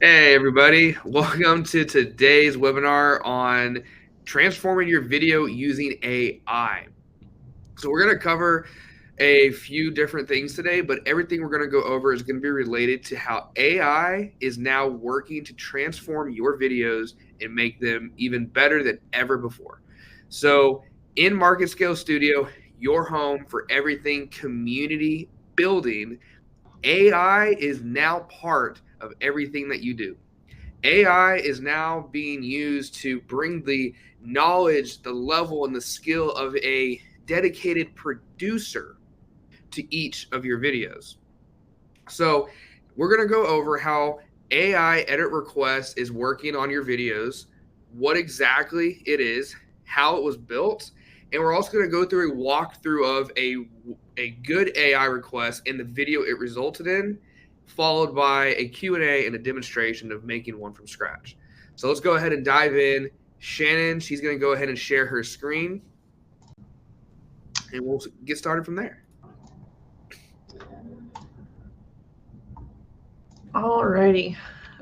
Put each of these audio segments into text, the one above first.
Hey everybody, welcome to today's webinar on transforming your video using AI. So we're going to cover a few different things today, but everything we're going to go over is going to be related to how AI is now working to transform your videos and make them even better than ever before. So in MarketScale Studio, your home for everything community building, AI is now part of everything that you do. AI is now being used to bring the knowledge, the level, and the skill of a dedicated producer to each of your videos. So we're going to go over how AI edit request is working on your videos, what exactly it is, how it was built, and we're also going to go through a walkthrough of a good AI request and the video it resulted in, followed by a Q&A and a demonstration of making one from scratch. So let's go ahead and dive in. Shannon, she's going to go ahead and share her screen, and we'll get started from there. Alrighty.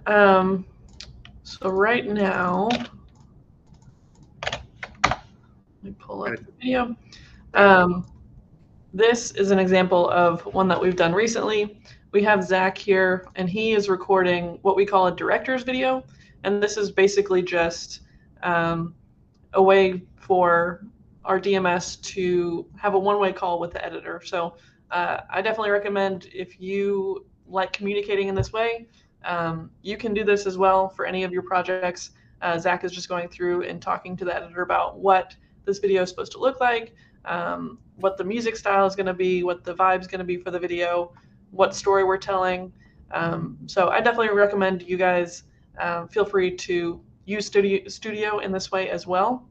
So right now, let me pull up the video. This is an example of one that we've done recently. We have Zach here, and he is recording what we call a director's video. And this is basically just a way for our DMS to have a one-way call with the editor. So I definitely recommend, if you like communicating in this way, you can do this as well for any of your projects. Zach is just going through and talking to the editor about what this video is supposed to look like, what the music style is going to be, what the vibe is going to be for the video, what story we're telling. So I definitely recommend you guys feel free to use Studio in this way as well.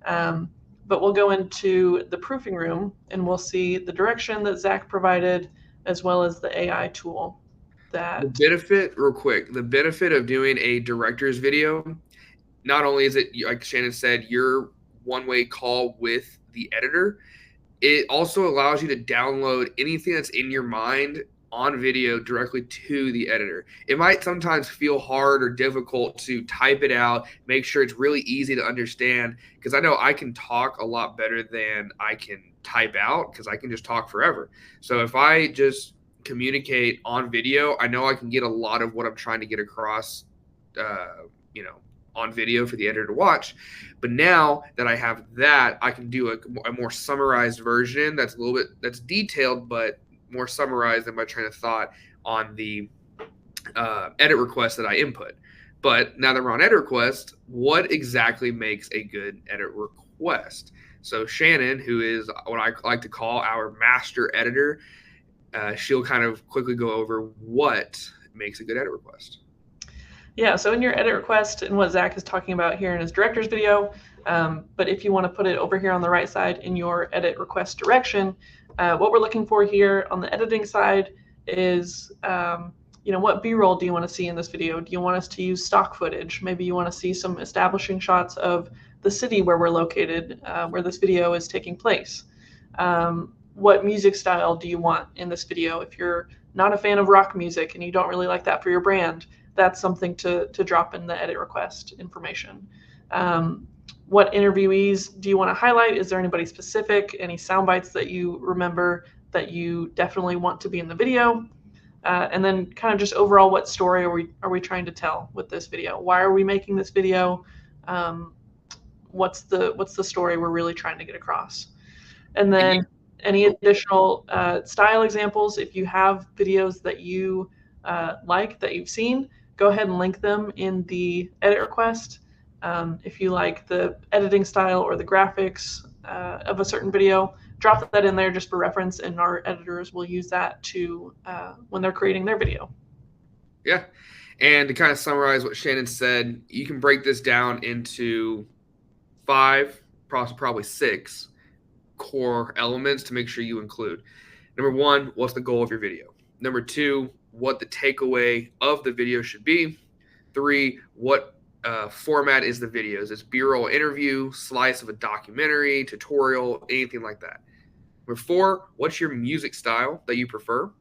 But we'll go into the proofing room and we'll see the direction that Zach provided, as well as the AI tool. The benefit, real quick, the benefit of doing a director's video, not only is it, like Shannon said, your one-way call with the editor, it also allows you to download anything that's in your mind on video directly to the editor. It might sometimes feel hard or difficult to type it out, make sure it's really easy to understand, because I know I can talk a lot better than I can type out, because I can just talk forever. So if I just communicate on video, I know I can get a lot of what I'm trying to get across, on video for the editor to watch. But now that I have that, I can do a more summarized version that's that's detailed, but more summarized than my train of thought on the edit request that I input. But now that we're on edit request, what exactly makes a good edit request? So Shannon, who is what I like to call our master editor, she'll kind of quickly go over what makes a good edit request. Yeah, so in your edit request, and what Zach is talking about here in his director's video, but if you want to put it over here on the right side in your edit request direction, what we're looking for here on the editing side is, what B-roll do you want to see in this video? Do you want us to use stock footage? Maybe you want to see some establishing shots of the city where we're located, where this video is taking place. What music style do you want in this video? If you're not a fan of rock music and you don't really like that for your brand, that's something to drop in the edit request information. What interviewees do you want to highlight? Is there anybody specific, any sound bites that you remember that you definitely want to be in the video? And then kind of just overall, what story are we trying to tell with this video? Why are we making this video? What's the story we're really trying to get across? And then any additional style examples, if you have videos that you like, that you've seen, go ahead and link them in the edit request. If you like the editing style or the graphics of a certain video, drop that in there just for reference, and our editors will use that to when they're creating their video. Yeah, and to kind of summarize what Shannon said, you can break this down into 5, probably 6 core elements to make sure you include. Number 1, what's the goal of your video? Number 2, what the takeaway of the video should be. 3, what format is the video? Is this B-roll, interview, slice of a documentary, tutorial, anything like that? Number 4, what's your music style that you prefer?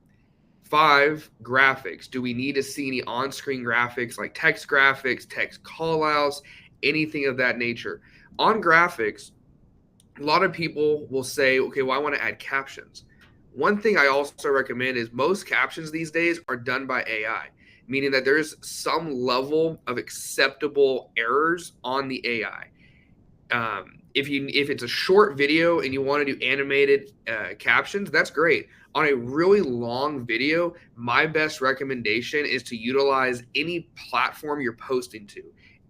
5, graphics. Do we need to see any on-screen graphics like text graphics, text callouts, anything of that nature? On graphics, a lot of people will say, okay, well, I want to add captions. One thing I also recommend is most captions these days are done by AI, meaning that there's some level of acceptable errors on the AI. If it's a short video and you want to do animated captions, that's great. On a really long video, my best recommendation is to utilize any platform you're posting to.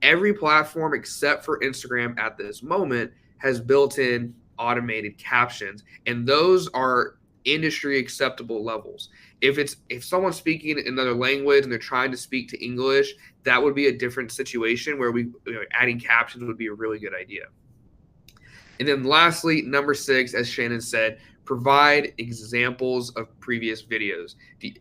Every platform except for Instagram at this moment has built-in automated captions, and those are industry acceptable levels. If someone's speaking another language and they're trying to speak to English, that would be a different situation where adding captions would be a really good idea. And then lastly, number 6, as Shannon said, provide examples of previous videos,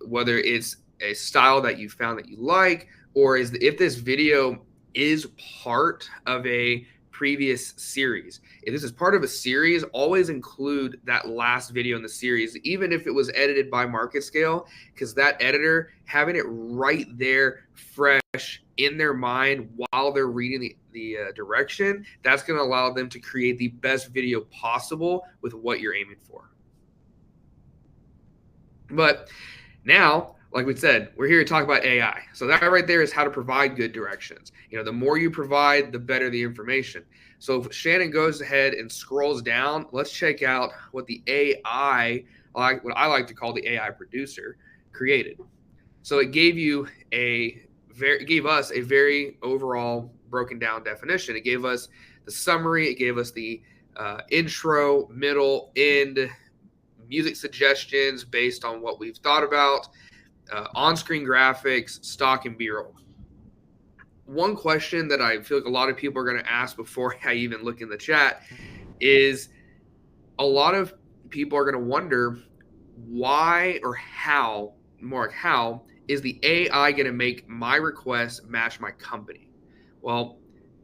whether it's a style that you found that you like, or if this video is part of a previous series. If this is part of a series, always include that last video in the series, even if it was edited by MarketScale, because that editor, having it right there fresh in their mind while they're reading the direction, that's going to allow them to create the best video possible with what you're aiming for. But now, like we said, we're here to talk about AI. So that right there is how to provide good directions. The more you provide, the better the information. So if Shannon goes ahead and scrolls down, let's check out what the AI, what I like to call the AI producer, created. So it gave us a very overall broken down definition. It gave us the summary. It gave us the intro, middle, end, music suggestions based on what we've thought about, on-screen graphics, stock, and B-roll. One question that I feel like a lot of people are going to ask before I even look in the chat is, a lot of people are going to wonder why or how is the AI going to make my requests match my company? Well,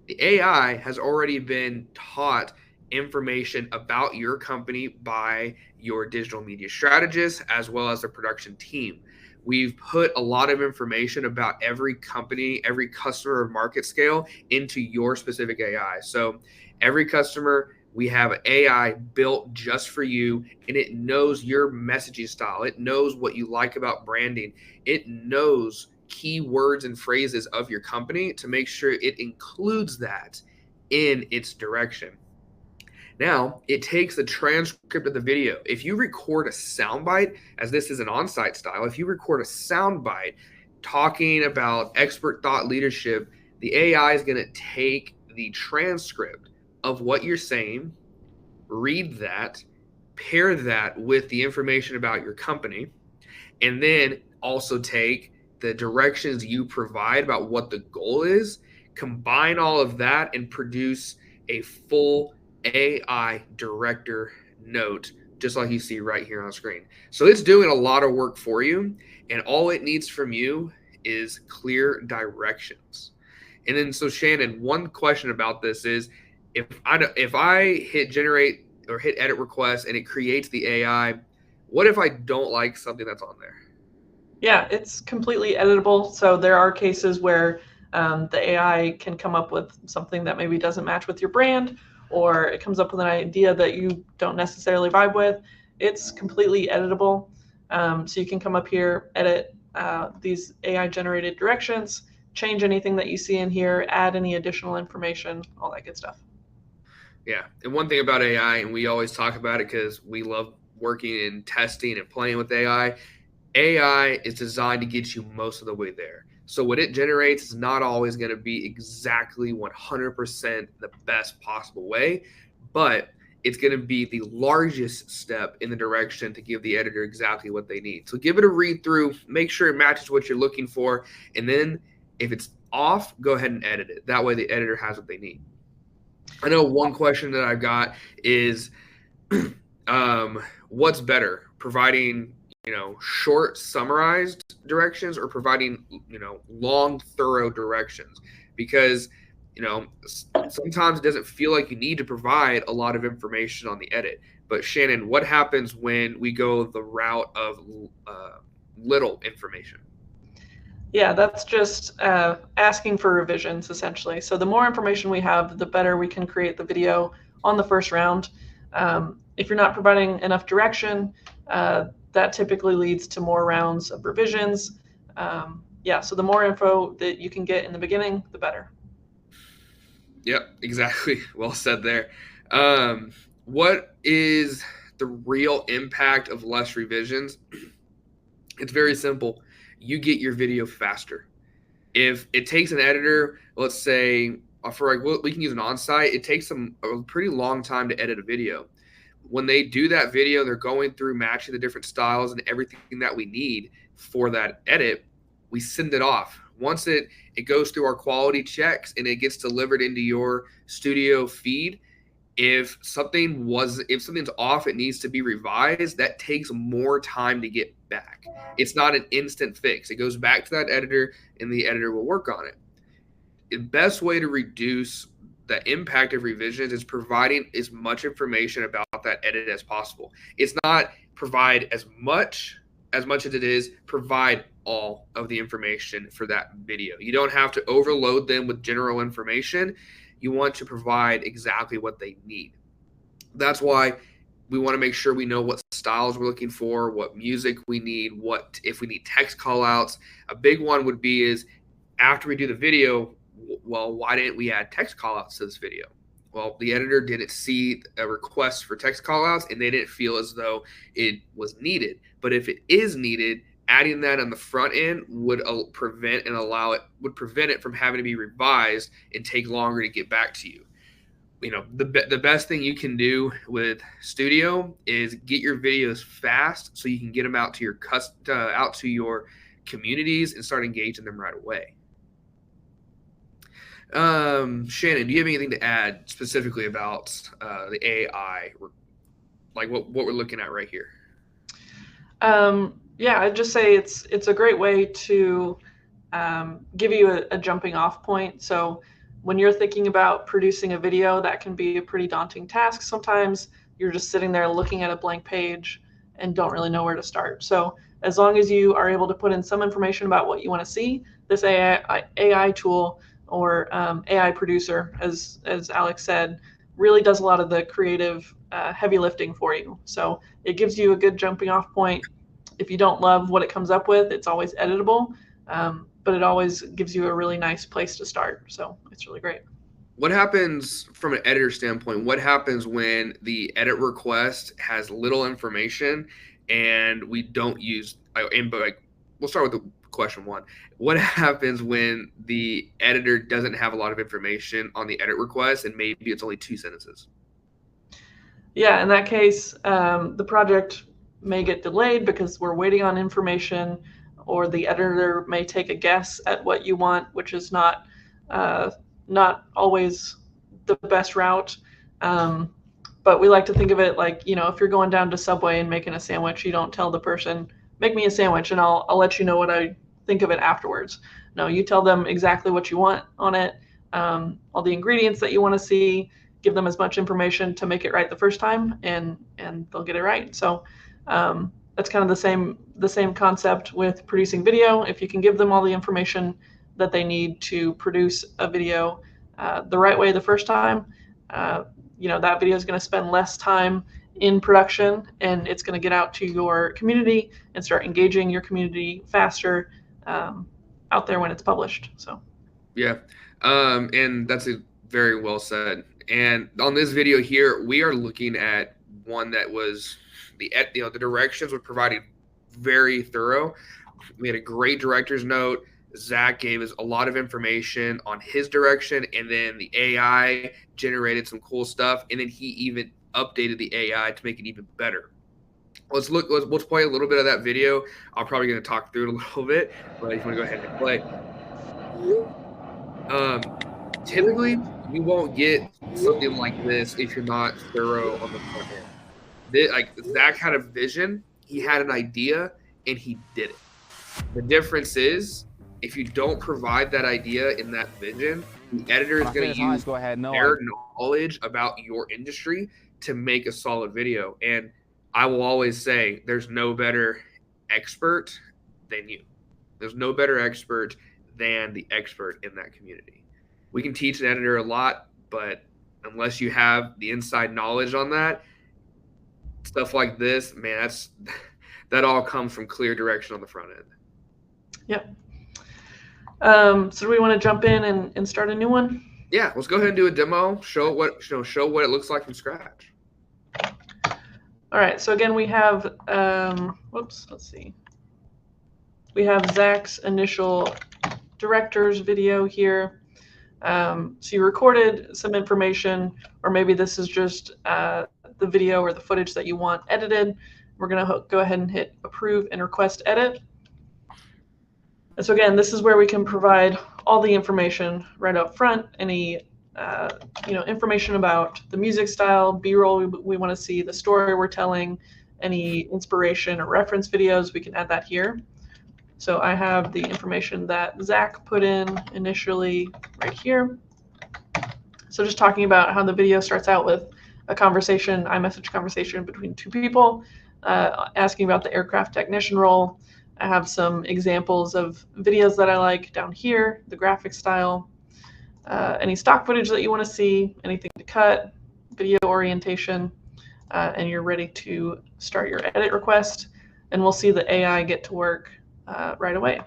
the AI has already been taught information about your company by your digital media strategist as well as the production team. We've put a lot of information about every company, every customer of MarketScale into your specific AI. So every customer, we have an AI built just for you, and it knows your messaging style. It knows what you like about branding. It knows keywords and phrases of your company to make sure it includes that in its direction. Now, it takes the transcript of the video. If you record a soundbite, as this is an on-site style, if you record a soundbite talking about expert thought leadership, the AI is going to take the transcript of what you're saying, read that, pair that with the information about your company, and then also take the directions you provide about what the goal is, combine all of that, and produce a full AI director note, just like you see right here on the screen. So it's doing a lot of work for you, and all it needs from you is clear directions. And then, so Shannon, one question about this is, if I hit generate or hit edit request and it creates the AI, what if I don't like something that's on there? Yeah, it's completely editable. So there are cases where the AI can come up with something that maybe doesn't match with your brand, or it comes up with an idea that you don't necessarily vibe with. It's completely editable. So you can come up here, edit these AI generated directions, change anything that you see in here, add any additional information, all that good stuff. Yeah. And one thing about AI, and we always talk about it because we love working and testing and playing with AI is designed to get you most of the way there. So what it generates is not always going to be exactly 100% the best possible way, but it's going to be the largest step in the direction to give the editor exactly what they need. So give it a read through, make sure it matches what you're looking for, and then if it's off, go ahead and edit it. That way the editor has what they need. I know one question that I've got is, what's better, providing short summarized directions or providing long thorough directions? Because sometimes it doesn't feel like you need to provide a lot of information on the edit. But Shannon, what happens when we go the route of little information. Yeah, that's just asking for revisions, essentially. So the more information we have, the better we can create the video on the first round. If you're not providing enough direction, that typically leads to more rounds of revisions. Yeah, so the more info that you can get in the beginning, the better. Yep, exactly. Well said there. What is the real impact of less revisions? It's very simple. You get your video faster. If it takes an editor, let's say for like we can use an on-site, it takes them a pretty long time to edit a video. When they do that video, they're going through matching the different styles and everything that we need for that edit. We send it off. Once it goes through our quality checks and it gets delivered into your studio feed, if something's off, it needs to be revised. That takes more time to get back. It's not an instant fix. It goes back to that editor and the editor will work on it. The best way to reduce the impact of revisions is providing as much information about that edit as possible. It's not provide as much as it is provide all of the information for that video. You don't have to overload them with general information. You want to provide exactly what they need. That's why we want to make sure we know what styles we're looking for, what music we need, what if we need text callouts. A big one would be is after we do the video, well, why didn't we add text callouts to this video? Well, the editor didn't see a request for text callouts and they didn't feel as though it was needed. But if it is needed, adding that on the front end would prevent it from having to be revised and take longer to get back to you. You know, the best thing you can do with Studio is get your videos fast so you can get them out to your communities and start engaging them right away. Shannon, do you have anything to add specifically about the AI, like what we're looking at right here? Yeah, I'd just say it's a great way to give you a jumping off point. So when you're thinking about producing a video, that can be a pretty daunting task. Sometimes you're just sitting there looking at a blank page and don't really know where to start. So as long as you are able to put in some information about what you want to see, this AI tool or AI producer, as Alex said, really does a lot of the creative heavy lifting for you. So it gives you a good jumping off point. If you don't love what it comes up with, it's always editable, but it always gives you a really nice place to start. So it's really great. What happens from an editor standpoint? What happens when the edit request has little information and we don't use? We'll start with the question one. What happens when the editor doesn't have a lot of information on the edit request and maybe it's only 2 sentences? Yeah, in that case, the project may get delayed because we're waiting on information, or the editor may take a guess at what you want, which is not always the best route. But we like to think of it like, if you're going down to Subway and making a sandwich, you don't tell the person, make me a sandwich and I'll let you know what I think of it afterwards. No, you tell them exactly what you want on it, all the ingredients that you want to see, give them as much information to make it right the first time, and they'll get it right. So that's kind of the same concept with producing video. If you can give them all the information that they need to produce a video the right way the first time, that video is going to spend less time in production and it's going to get out to your community and start engaging your community faster out there when it's published. So yeah, and that's very well said. And on this video here, we are looking at one that was the directions were provided very thorough. We had a great director's note. Zach gave us a lot of information on his direction, and then the AI generated some cool stuff, and then he even updated the AI to make it even better. Let's play a little bit of that video. I'm probably going to talk through it a little bit, but if you want to go ahead and play. Typically, you won't get something like this if you're not thorough on the front end. Zach had a vision, he had an idea, and he did it. The difference is, if you don't provide that idea and that vision, the editor is going to use their knowledge about your industry to make a solid video. And I will always say there's no better expert than you. There's no better expert than the expert in that community. We can teach an editor a lot, but unless you have the inside knowledge on that, stuff like this, man, that all comes from clear direction on the front end. Yep. So do we want to jump in and start a new one? Yeah, let's go ahead and do a demo. Show what it looks like from scratch. All right. So again, we have let's see. We have Zach's initial director's video here. So you recorded some information, or maybe this is just the video or the footage that you want edited. We're going to go ahead and hit approve and request edit. And so again, this is where we can provide all the information right up front. Any information about the music style, B-roll we want to see, the story we're telling, any inspiration or reference videos, we can add that here. So I have the information that Zach put in initially right here. So just talking about how the video starts out with a conversation, iMessage conversation between two people, asking about the aircraft technician role. I have some examples of videos that I like down here, the graphic style, any stock footage that you want to see, anything to cut, video orientation, and you're ready to start your edit request. And we'll see the AI get to work right away.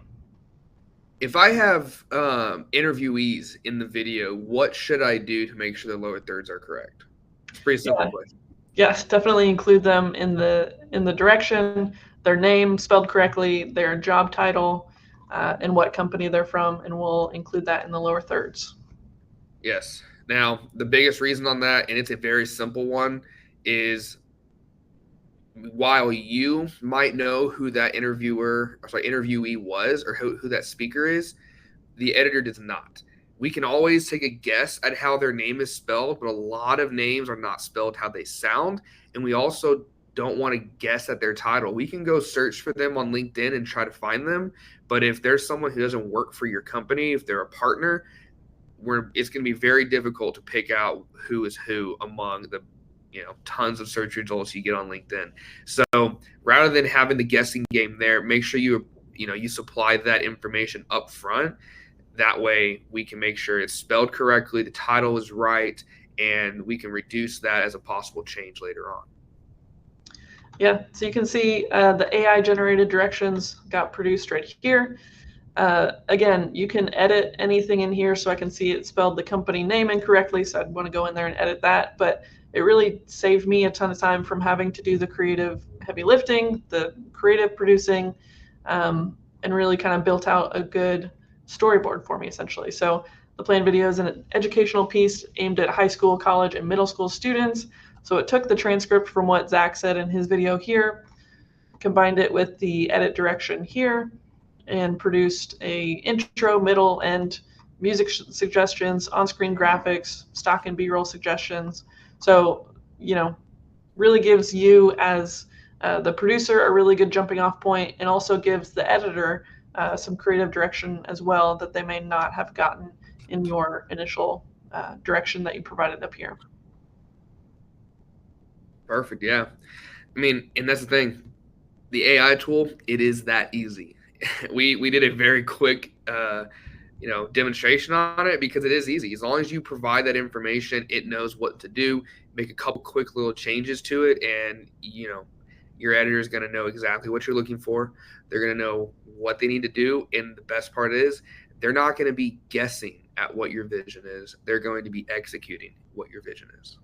If I have interviewees in the video, what should I do to make sure the lower thirds are correct? It's a pretty simple question. Yes, definitely include them in the direction, their name spelled correctly, their job title, and what company they're from, and we'll include that in the lower thirds. Yes. Now, the biggest reason on that, and it's a very simple one, is while you might know who that interviewee was or who that speaker is, the editor does not. We can always take a guess at how their name is spelled, but a lot of names are not spelled how they sound. And we also don't want to guess at their title. We can go search for them on LinkedIn and try to find them. But if there's someone who doesn't work for your company, if they're a partner, it's going to be very difficult to pick out who is who among the tons of search results you get on LinkedIn. So rather than having the guessing game there, make sure you supply that information up front. That way we can make sure it's spelled correctly, the title is right, and we can reduce that as a possible change later on. Yeah, so you can see the AI generated directions got produced right here. Again, you can edit anything in here, so I can see it spelled the company name incorrectly, so I'd want to go in there and edit that. But it really saved me a ton of time from having to do the creative heavy lifting, the creative producing, and really kind of built out a good storyboard for me, essentially. So the planned video is an educational piece aimed at high school, college, and middle school students. So it took the transcript from what Zach said in his video here, combined it with the edit direction here, and produced a intro, middle, and music suggestions, on-screen graphics, stock and B-roll suggestions. So, really gives you as the producer a really good jumping off point, and also gives the editor some creative direction as well that they may not have gotten in your initial direction that you provided up here. Perfect. Yeah. I mean, and that's the thing. The AI tool, it is that easy. We did a very quick, demonstration on it because it is easy. As long as you provide that information, it knows what to do. Make a couple quick little changes to it, and your editor is going to know exactly what you're looking for. They're going to know what they need to do, and the best part is they're not going to be guessing at what your vision is. They're going to be executing what your vision is.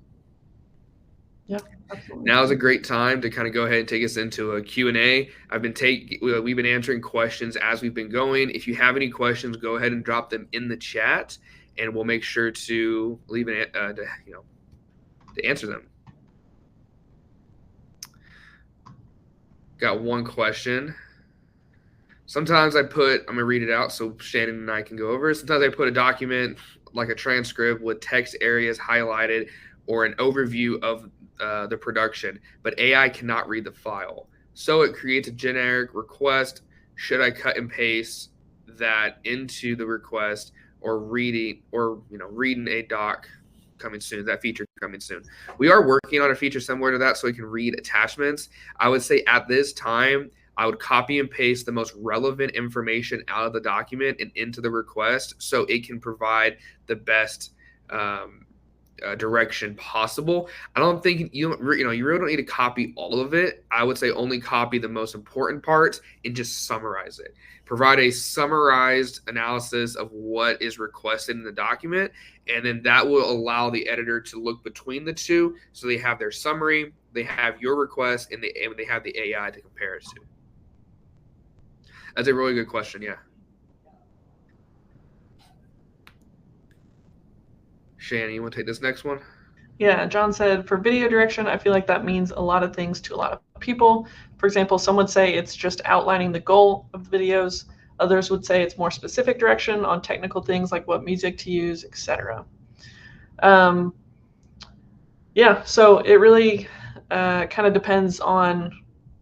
Yeah, absolutely. Now is a great time to kind of go ahead and take us into a Q&A. We've been answering questions as we've been going. If you have any questions, go ahead and drop them in the chat, and we'll make sure to leave to answer them. Got one question. Sometimes I'm going to read it out so Shannon and I can go over it. Sometimes I put a document like a transcript with text areas highlighted or an overview of the production, but AI cannot read the file. So it creates a generic request. Should I cut and paste that into the request, or reading a doc coming soon? That feature coming soon. We are working on a feature similar to that so we can read attachments. I would say at this time, I would copy and paste the most relevant information out of the document and into the request so it can provide the best direction possible. I don't think you really don't need to copy all of it. I would say only copy the most important parts and just summarize it. Provide a summarized analysis of what is requested in the document, and then that will allow the editor to look between the two, so they have their summary, they have your request, and they have the AI to compare it to. That's a really good question. Yeah. Shannon, you want to take this next one? Yeah, John said, for video direction, I feel like that means a lot of things to a lot of people. For example, some would say it's just outlining the goal of the videos. Others would say it's more specific direction on technical things like what music to use, etc. Yeah, so it really kind of depends on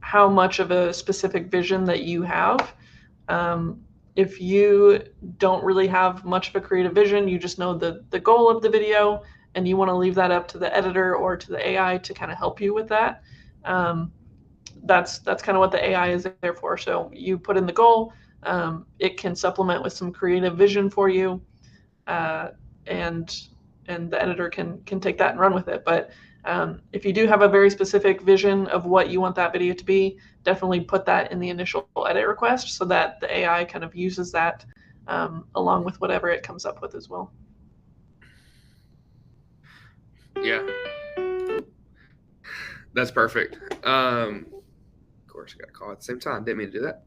how much of a specific vision that you have. If you don't really have much of a creative vision, you just know the goal of the video, and you want to leave that up to the editor or to the AI to kind of help you with that. That's kind of what the AI is there for. So you put in the goal, it can supplement with some creative vision for you, and the editor can take that and run with it. But if you do have a very specific vision of what you want that video to be, definitely put that in the initial edit request so that the AI kind of uses that along with whatever it comes up with as well. Yeah, that's perfect. Of course, I got a call at the same time. Didn't mean to do that.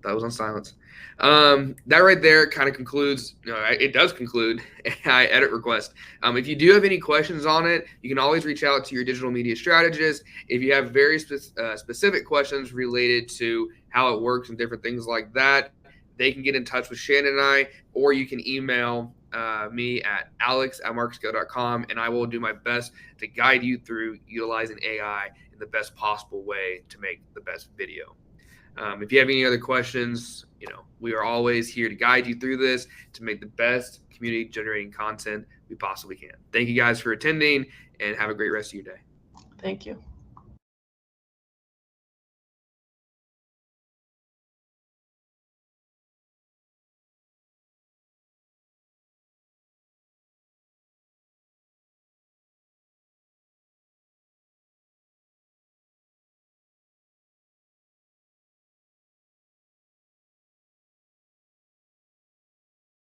Thought it was on silence. That right there kind of concludes. It does conclude AI edit request. If you do have any questions on it, you can always reach out to your digital media strategist. If you have very specific questions related to how it works and different things like that, they can get in touch with Shannon and I, or you can email me at alex@marketscale.com, and I will do my best to guide you through utilizing AI in the best possible way to make the best video. If you have any other questions, we are always here to guide you through this to make the best community generating content we possibly can. Thank you guys for attending, and have a great rest of your day. Thank you.